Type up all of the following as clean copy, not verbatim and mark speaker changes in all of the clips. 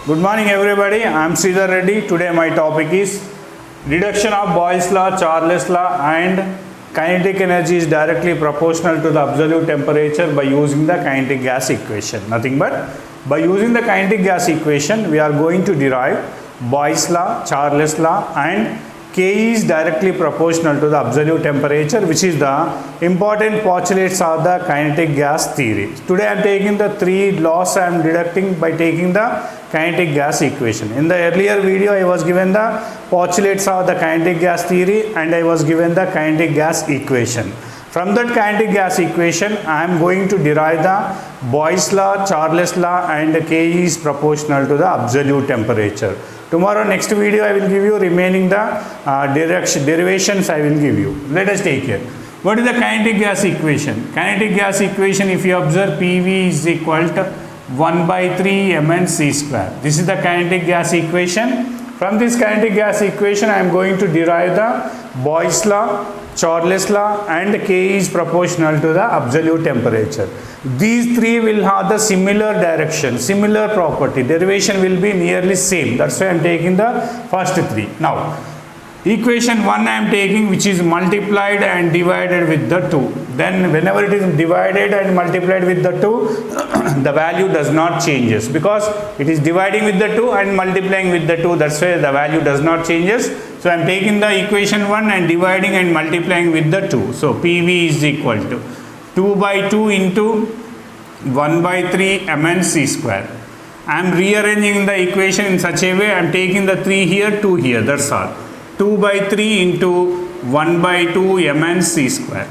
Speaker 1: Good morning everybody, I am Sridhar Reddy. Today my topic is reduction of Boyle's law, Charles law and kinetic energy is directly proportional to the absolute temperature by using the kinetic gas equation. Nothing but by using the kinetic gas equation we are going to derive Boyle's law, Charles law and K is directly proportional to the absolute temperature, which is the important postulates of the kinetic gas theory. Today I am taking the three laws I am deducting by taking the kinetic gas equation. In the earlier video I was given the postulates of the kinetic gas theory and I was given the kinetic gas equation. From that kinetic gas equation I am going to derive the Boyle's law, Charles law and K is proportional to the absolute temperature. Tomorrow next video I will give you remaining the derivations I will give you. Let us take here. What is the kinetic gas equation? Kinetic gas equation, if you observe, PV is equal to 1 by 3 mn c square. This is the kinetic gas equation. From this kinetic gas equation I am going to derive the Boyle's law, Charles law and K is proportional to the absolute temperature. These three will have the similar direction, similar property. Derivation will be nearly same. That's why I am taking the first three. Now, equation 1 I am taking, which is multiplied and divided with the 2. Then whenever it is divided and multiplied with the 2, the value does not changes because it is dividing with the 2 and multiplying with the 2. That's why the value does not changes. So I am taking the equation 1 and dividing and multiplying with the 2. So PV is equal to 2 by 2 into 1 by 3 mn c square. I am rearranging the equation in such a way I am taking the 3 here, 2 here, that's all. 2 by 3 into 1 by 2 mn c square.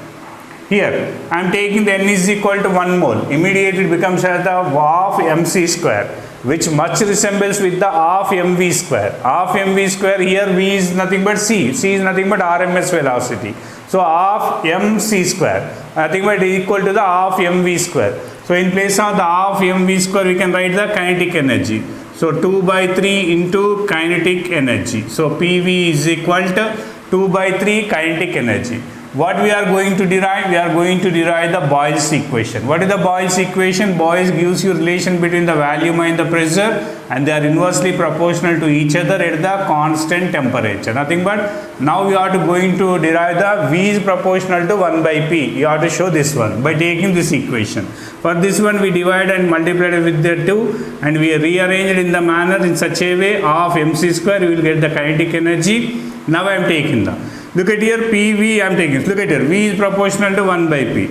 Speaker 1: Here I am taking the n is equal to 1 mole. Immediately it becomes as the half mc square, which much resembles with the half mv square. Half mv square, here v is nothing but c. C is nothing but RMS velocity. So half mc square, nothing but equal to the half mv square. So in place of the half mv square we can write the kinetic energy. So 2 by 3 into kinetic energy. So PV is equal to 2 by 3 kinetic energy. What we are going to derive? We are going to derive the Boyle's equation. What is the Boyle's equation? Boyle's gives you relation between the volume and the pressure and they are inversely proportional to each other at the constant temperature. Nothing but now we are going to derive the V is proportional to 1 by P. You have to show this one by taking this equation. For this one we divide and multiply it with the 2 and we rearrange it in the manner in such a way of mc square you will get the kinetic energy. Now I am taking the, look at here, PV I am taking, look at here, V is proportional to 1 by P.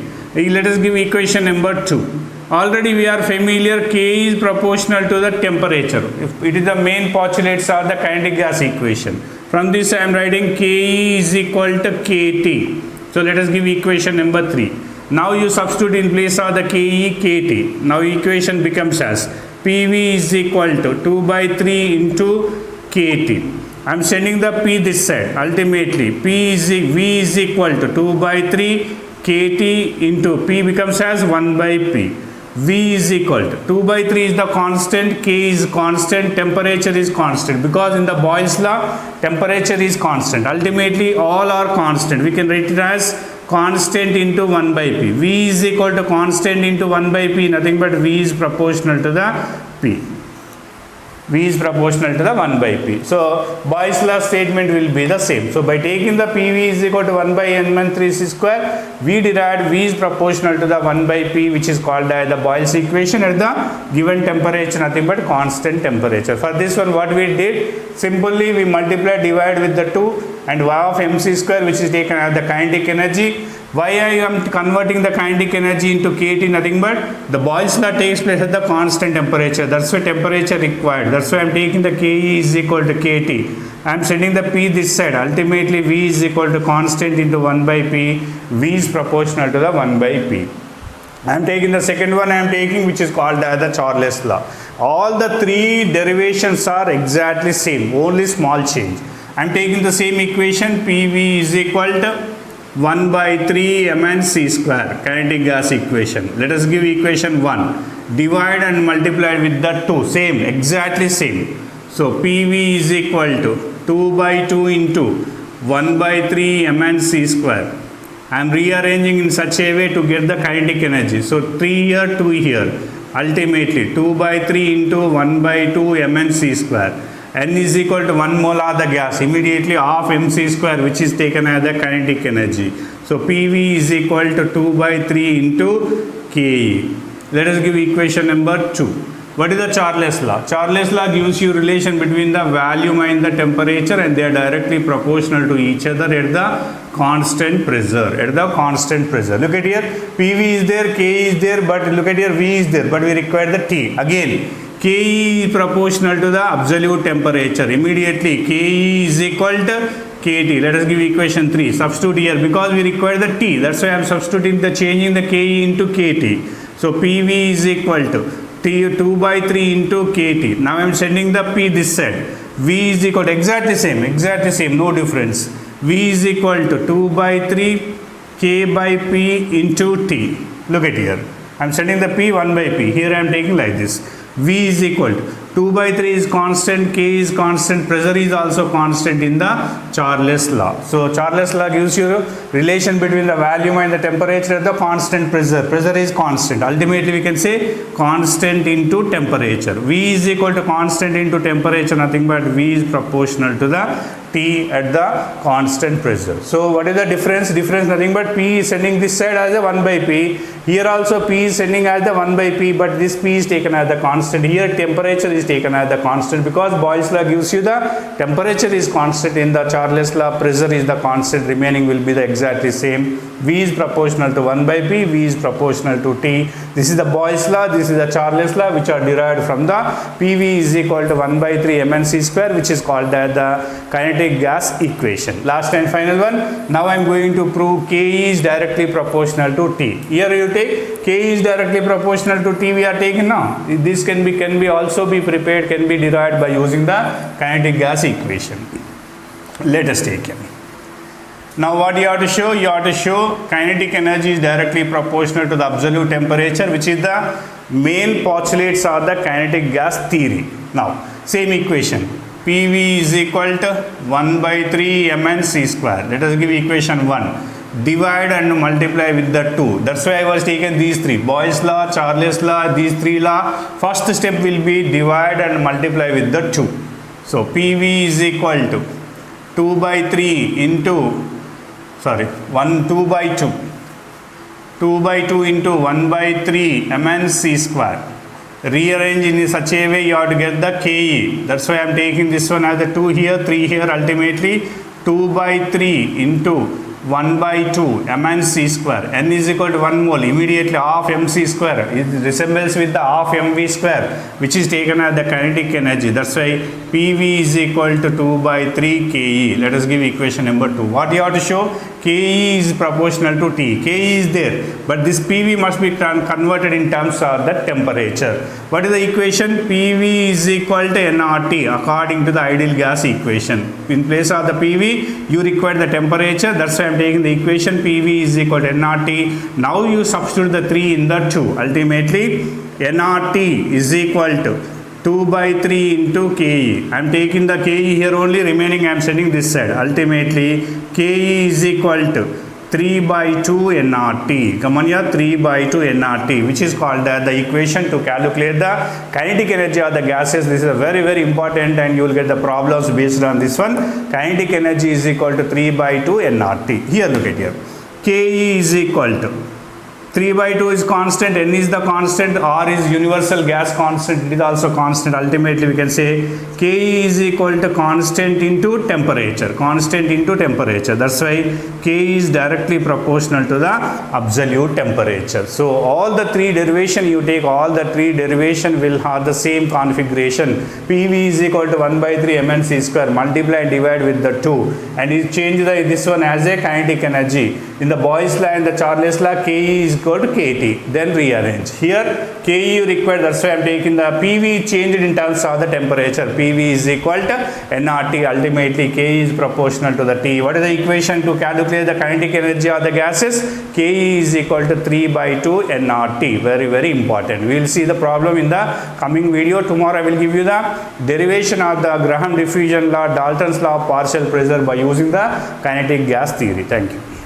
Speaker 1: Let us give equation number 2. Already we are familiar, K is proportional to the temperature. If it is the main postulates of the kinetic gas equation. From this I am writing K is equal to KT. So let us give equation number 3. Now you substitute in place of the KE, KT. Now equation becomes as PV is equal to 2 by 3 into KT. I am sending the P this side. Ultimately, V is equal to 2 by 3 KT into P becomes as 1 by P. V is equal to 2 by 3 is the constant, K is constant, temperature is constant. Because in the Boyle's law, temperature is constant. Ultimately, all are constant. We can write it as constant into 1 by P. V is equal to constant into 1 by P. Nothing but V is proportional to the P. V is proportional to the 1 by P. So, Boyle's law statement will be the same. So, by taking the PV is equal to 1 by N 3 C square, we derived V is proportional to the 1 by P, which is called as the Boyle's equation at the given temperature, nothing but constant temperature. For this one, what we did, simply we multiply, divide with the 2 and half mc square, which is taken as the kinetic energy. Why I am converting the kinetic energy into KT? Nothing but the Boyle's law takes place at the constant temperature. That's why temperature required. That's why I am taking the KE is equal to KT. I am sending the P this side. Ultimately, V is equal to constant into 1 by P. V is proportional to the 1 by P. I am taking the second one I am taking, which is called as the Charles law. All the three derivations are exactly same, only small change. I am taking the same equation, PV is equal to 1 by 3 mn c square, kinetic gas equation. Let us give equation 1. Divide and multiply with the 2, same, exactly same. So PV is equal to 2 by 2 into 1 by 3 mn c square. I am rearranging in such a way to get the kinetic energy. So 3 here, 2 here. ultimately 2 by 3 into 1 by 2 mn c square. N is equal to 1 mole of the gas, immediately half mc square, which is taken as the kinetic energy. So PV is equal to 2 by 3 into Ke. Let us give equation number 2. What is the Charles law? Charles law gives you relation between the volume and the temperature, and they are directly proportional to each other at the constant pressure. At the constant pressure. Look at here, PV is there, Ke is there, but look at here, V is there, but we require the T. Again, Ke is proportional to the absolute temperature. Immediately, Ke is equal to Kt. Let us give equation 3. Substitute here because we require the T. That's why I am substituting changing the Ke into Kt. So PV is equal to T 2 by 3 into Kt. Now I am sending the P this side. V is equal to exactly same, no difference. V is equal to 2 by 3 K by P into T. Look at here. I am sending the P 1 by P. Here I am taking like this. V is equal to 2 by 3 is constant, K is constant, pressure is also constant in the Charles law. So Charles law gives you relation between the volume and the temperature at the constant pressure. Pressure is constant. Ultimately we can say constant into temperature. V is equal to constant into temperature, nothing but V is proportional to the T at the constant pressure. So what is the difference? Difference nothing but P is sending this side as a 1 by P. Here also P is sending as the 1 by P, but this P is taken as the constant. Here temperature is taken as the constant because Boyle's law gives you the temperature is constant. In the Charles law, pressure is the constant, remaining will be the exactly same. V is proportional to 1 by P, V is proportional to T. This is the Boyle's law, this is the Charles law, which are derived from the PV is equal to 1 by 3 mn c square, which is called as the kinetic gas equation. Last and final one. Now I am going to prove K is directly proportional to T. Here you take K is directly proportional to T, we are taking now. This can be also be prepared, can be derived by using the kinetic gas equation. Let us take it. Now what you have to show? You have to show kinetic energy is directly proportional to the absolute temperature, which is the main postulates of the kinetic gas theory. Now same equation. PV is equal to 1 by 3 mn c square. Let us give equation 1. Divide and multiply with the 2. That's why I was taking these three. Boyle's law, Charles law, these three law. First step will be divide and multiply with the 2. So PV is equal to 2 by 3 into 2 by 2. 2 by 2 into 1 by 3 mn c square. Rearrange in such a way you have to get the Ke. That's why I am taking this one as the 2 here, 3 here. Ultimately 2 by 3 into 1 by 2 mn c square. N is equal to 1 mole. Immediately half mc square. It resembles with the half mv square, which is taken as the kinetic energy. That's why PV is equal to 2 by 3 Ke. Let us give equation number 2. What you have to show? Ke is proportional to T. Ke is there, but this PV must be converted in terms of the temperature. What is the equation? PV is equal to nRT according to the ideal gas equation. In place of the PV, you require the temperature. That's why I am taking the equation PV is equal to nRT. Now you substitute the 3 in the 2. Ultimately, nRT is equal to 2 by 3 into Ke. I am taking the Ke here only, remaining I am sending this side. Ultimately, Ke is equal to 3 by 2 nRT. Come on here, 3 by 2 nRT, which is called the equation to calculate the kinetic energy of the gases. This is very, very important, and you will get the problems based on this one. Kinetic energy is equal to 3 by 2 nRT. Here, look at here. Ke is equal to 3 by 2 is constant, N is the constant, R is universal gas constant, it is also constant. Ultimately we can say Ke is equal to constant into temperature, That's why K is directly proportional to the absolute temperature. So all the three derivation you take, all the three derivation will have the same configuration. PV is equal to 1 by 3 mn c square, multiply and divide with the 2, and you change this one as a kinetic energy. In the Boyle's law and the Charles law, Ke is equal to Kt. Then rearrange. Here Ke you require, that's why I am taking the PV changed in terms of the temperature. PV is equal to nRT. Ultimately Ke is proportional to the T. What is the equation to calculate the kinetic energy of the gases? Ke is equal to 3 by 2 nRT. Very, very important. We will see the problem in the coming video. Tomorrow I will give you the derivation of the Graham diffusion law, Dalton's law of partial pressure by using the kinetic gas theory. Thank you.